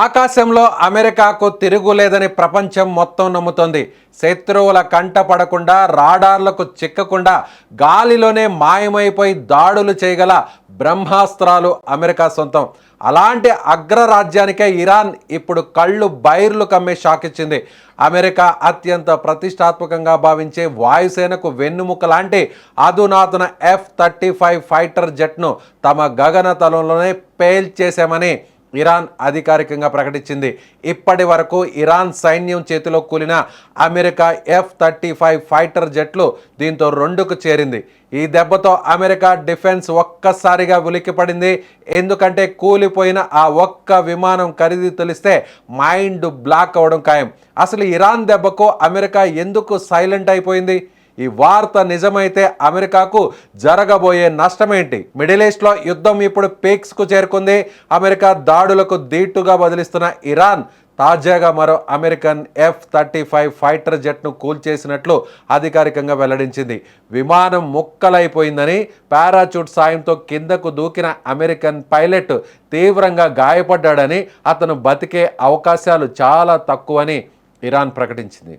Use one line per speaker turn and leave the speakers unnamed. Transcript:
ఆకాశంలో అమెరికాకు తిరుగులేదని ప్రపంచం మొత్తం నమ్ముతోంది. శత్రువుల కంట పడకుండా, రాడార్లకు చిక్కకుండా గాలిలోనే మాయమైపోయి దాడులు చేయగల బ్రహ్మాస్త్రాలు అమెరికా సొంతం. అలాంటి అగ్రరాజ్యానికే ఇరాన్ ఇప్పుడు కళ్ళు బైర్లు కమ్మే షాక్ ఇచ్చింది. అమెరికా అత్యంత ప్రతిష్టాత్మకంగా భావించే వాయుసేనకు వెన్నుముక లాంటి అధునాతన F-35 ఫైటర్ జెట్ను తమ గగనతలంలోనే పేల్చేశామని ఇరాన్ అధికారికంగా ప్రకటించింది. ఇప్పటి వరకు ఇరాన్ సైన్యం చేతిలో కూలిన అమెరికా F-35 ఫైటర్ జెట్లు దీంతో 2కు చేరింది. ఈ దెబ్బతో అమెరికా డిఫెన్స్ ఒక్కసారిగా ఉలిక్కిపడింది. ఎందుకంటే కూలిపోయిన ఆ ఒక్క విమానం ఖరీదు తెలిస్తే మైండ్ బ్లాక్ అవ్వడం ఖాయం. అసలు ఇరాన్ దెబ్బకు అమెరికా ఎందుకు సైలెంట్ అయిపోయింది? ఈ వార్త నిజమైతే అమెరికాకు జరగబోయే నష్టమేంటి? మిడిల్ ఈస్ట్లో యుద్ధం ఇప్పుడు పీక్స్కు చేరుకుంది. అమెరికా దాడులకు దీటుగా బదిలిస్తున్న ఇరాన్ తాజాగా మరో అమెరికన్ F-35 ఫైటర్ జెట్ను కూల్చేసినట్లు అధికారికంగా వెల్లడించింది. విమానం ముక్కలైపోయిందని, పారాచూట్ సాయంతో కిందకు దూకిన అమెరికన్ పైలట్ తీవ్రంగా గాయపడ్డాడని, అతను బతికే అవకాశాలు చాలా తక్కువని ఇరాన్ ప్రకటించింది.